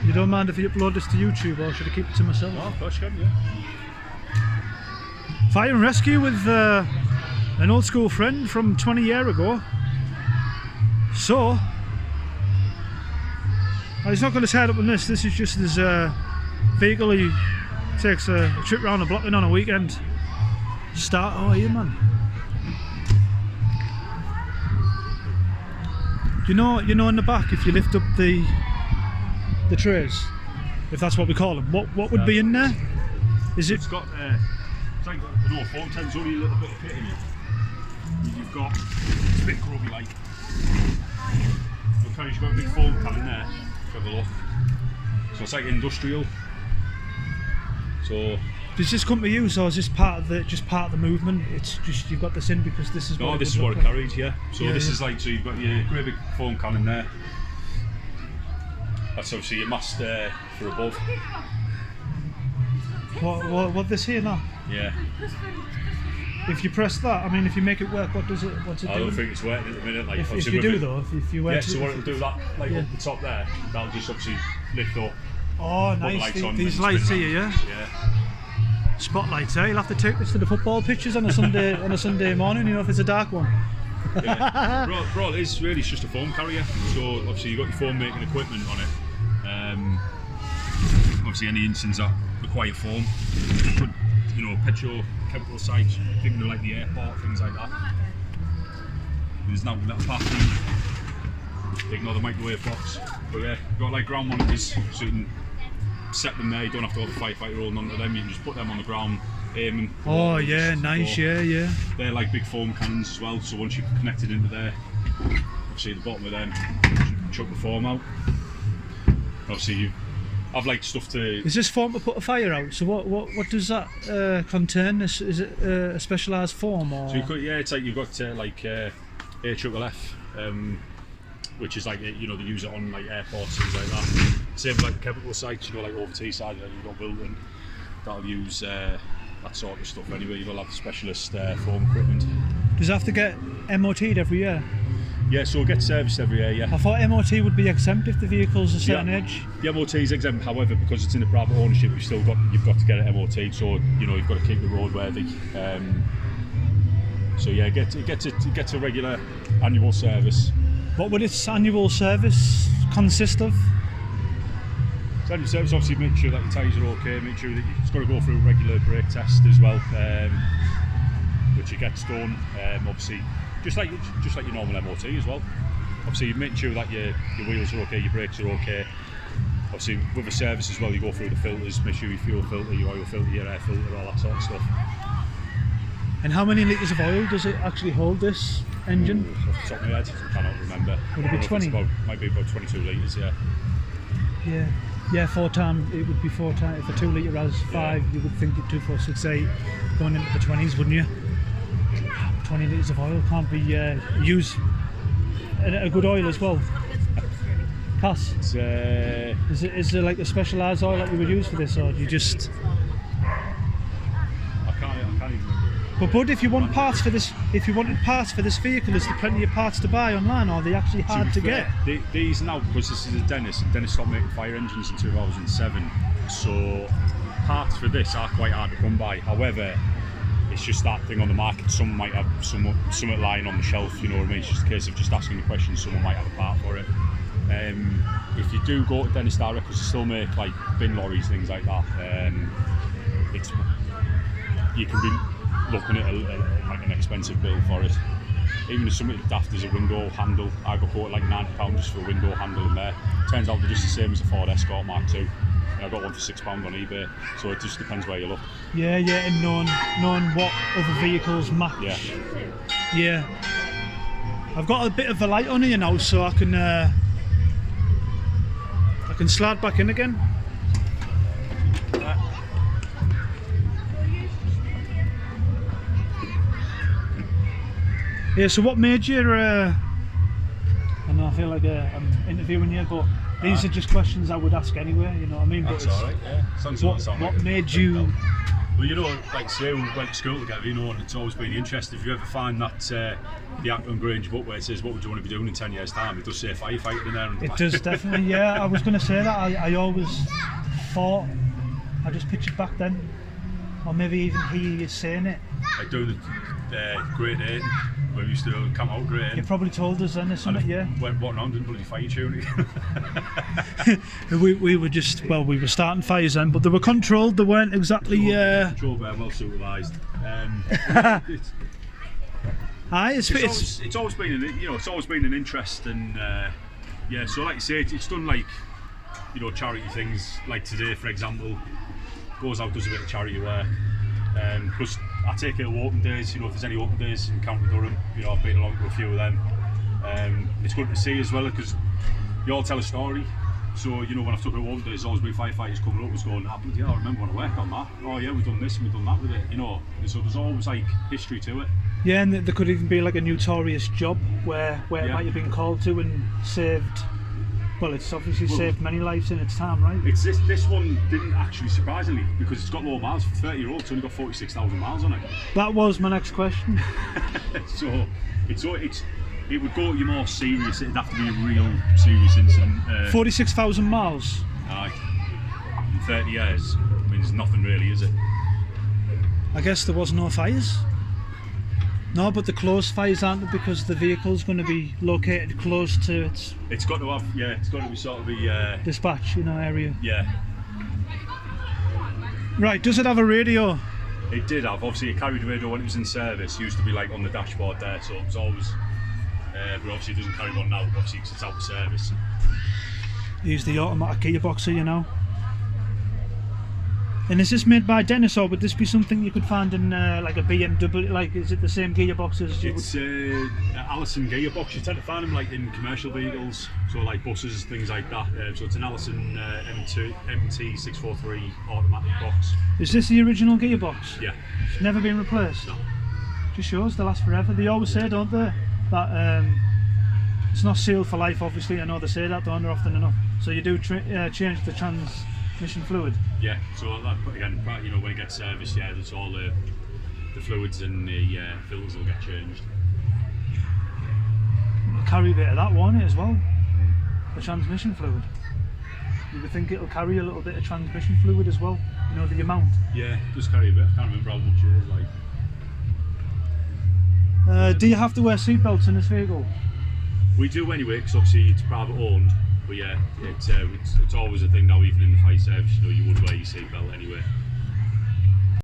You don't mind if you upload this to YouTube, or should I keep it to myself? No, of course you can, yeah. Fire and rescue with an old school friend from 20 years ago. So, he's not going to set up on this. This is just his vehicle. He takes a trip round the block in on a weekend. Start. Oh, yeah, man. You know, in the back, if you lift up the trays, if that's what we call them, what would be in there? Is it? It's got it's like an old foam tent. There's only a little bit of pit in it. You've got it's a bit grubby like. You've got a big foam can in there. Have a look. So it's like industrial. So. Does this come to use, or is this part of the movement? It's just you've got this in because this is. No, what this is what it carries. Yeah. So yeah, this yeah. is like so you've got your great big foam can in there. That's obviously your mast for above. What this here now? Yeah. If you press that, I mean, if you make it work, what's it do? I don't think it's working at the minute. Like if you do though, if you work. Yeah, so what it'll do that, like yeah. up the top there, that'll just obviously lift up. Oh, nice. These lights here, yeah. Yeah. Spotlights, eh? You'll have to take this to the football pitches on a Sunday morning, you know, if it's a dark one. Yeah. Bro, it's really just a foam carrier. So obviously you've got your foam making equipment on it. Obviously any instance that require foam. Could, you know, petrochemical sites, things like the airport, things like that. There's now that bathroom. Ignore the microwave box. But yeah, you've got like ground monitors so you can set them there, you don't have to have a firefighter rolling onto them, you can just put them on the ground, aim them. Oh yeah, nice, so yeah. They're like big foam cannons as well, so once you've connected into there, obviously the bottom of them, chuck the foam out. Obviously I've like stuff to... Is this foam to put a fire out? So what does that contain? Is it a specialised foam? Or? So it's like you've got AFFF, which is like, you know, they use it on like airports, things like that. Same with like the chemical sites, you know, like over Teesside, you've got Wilton, that'll use that sort of stuff anyway. You'll have specialist foam equipment. Does it have to get MOT'd every year? Yeah, so it gets serviced every year, yeah. I thought MOT would be exempt if the vehicle's a certain age. The MOT is exempt, however, because it's in a private ownership, you've got to get it MOT'd, so you know you've got to keep the roadworthy. So yeah, it gets a regular annual service. What would its annual service consist of? So annual service, obviously make sure that your tyres are okay, make sure that it's got to go through a regular brake test as well, which it gets done. Obviously, just like your normal MOT as well. Obviously, you make sure that your wheels are okay, your brakes are okay. Obviously, with a service as well, you go through the filters, make sure your fuel filter, your oil filter, your air filter, all that sort of stuff. And how many litres of oil does it actually hold, this engine? Ooh, off the top of my head, I cannot remember. Would it be 20? Might be about 22 litres, yeah. Yeah, 4 times, it would be 4 times. If a 2 litre has 5, you would think it 2, 4, 6, 8, going into the 20s, wouldn't you? 20 litres of oil can't be used. A good oil as well. Cass, is there like a specialised oil that you would use for this, or do you just... I can't even remember. But Bud, if you wanted parts for this vehicle, is there plenty of parts to buy online, or are they actually hard to get? These now, because this is a Dennis, and Dennis stopped making fire engines in 2007, so parts for this are quite hard to come by. However, it's just that thing on the market. Someone might have something lying on the shelf, you know what I mean? It's just a case of just asking the question, someone might have a part for it. If you do go to Dennis direct, because they still make like bin lorries, things like that, you can be looking at like an expensive bill for it. Even if something daft as a window handle, I got quoted like £90 just for a window handle in there. Turns out they're just the same as a Ford Escort Mark II. And I got one for £6 on eBay, so it just depends where you look. Yeah, and knowing what other vehicles match. Yeah. I've got a bit of a light on here now, so I can slide back in again. Yeah, so what made you, I know I feel like I'm interviewing you, but these are just questions I would ask anyway, you know what I mean? That's alright, yeah. What made you Well, you know, like say we went to school together, you know, and it's always been interesting. If you ever find that the Acton Grange book where it says what would you want to be doing in 10 years' time, it does say firefighter in there. It does definitely, yeah. I was going to say that. I always thought, I just pictured back then, or maybe even hear you saying it. Like doing the grade 8, where we used to come out grade 8. You probably told us then or something, yeah. Went on, didn't bloody fire tune. we were just, well, we were starting fires then, but they were controlled, they weren't exactly... Controlled, well supervised. It's always been an, you know, it's always been an interest, and yeah. So like you say, it's done like, you know, charity things. Like today, for example, goes out, does a bit of charity work. Plus, I take it at walking days. You know, if there's any walking days in County Durham, you know, I've been along to a few of them. It's good to see as well because you all tell a story. So, you know, when I've took a walk days, there's always been firefighters coming up and going, I remember when I worked on that. Oh yeah, we've done this and we've done that with it. You know, and so there's always like history to it. Yeah, and there could even be like a notorious job where it might have been called to and saved. Well, it's obviously saved many lives in its time, right? It's this one didn't actually, surprisingly, because it's got low miles. For 30-year-old, it's only got 46,000 miles on it. That was my next question. So it would go to your more serious. It'd have to be a real serious incident. 46,000 miles. In 30 years, I mean, there's nothing really, is it? I guess there was no fires. No, but the close fires aren't it because the vehicle's going to be located close to its... It's got to have, yeah, it's got to be sort of the... dispatch, you know, area. Yeah. Right, does it have a radio? It did have, obviously it carried a radio when it was in service. It used to be like on the dashboard there, so it was always... but obviously it doesn't carry one now, obviously because it's out of service. Use the automatic gearboxer, you know. And is this made by Dennis, or would this be something you could find in like a BMW? Like, is it the same gearbox as you It's Allison gearbox. You tend to find them like in commercial vehicles, so like buses, things like that. So it's an Allison MT643 automatic box. Is this the original gearbox? Yeah. It's never been replaced? No. Just shows they last forever. They always say, don't they, that it's not sealed for life, obviously. I know they say that, don't they, often enough. So you do change the transmission fluid? Yeah, so that, again, you know, when it gets serviced, yeah, that's all the fluids and the filters will get changed. It'll carry a bit of that, won't it, as well? The transmission fluid. You would think it'll carry a little bit of transmission fluid as well, you know, the amount. Yeah, it does carry a bit. I can't remember how much it is like. Do you have to wear seatbelts in this vehicle? We do anyway, because obviously it's private owned. But yeah, it's always a thing now, even in the fire service, you know, you would wear your seatbelt anyway.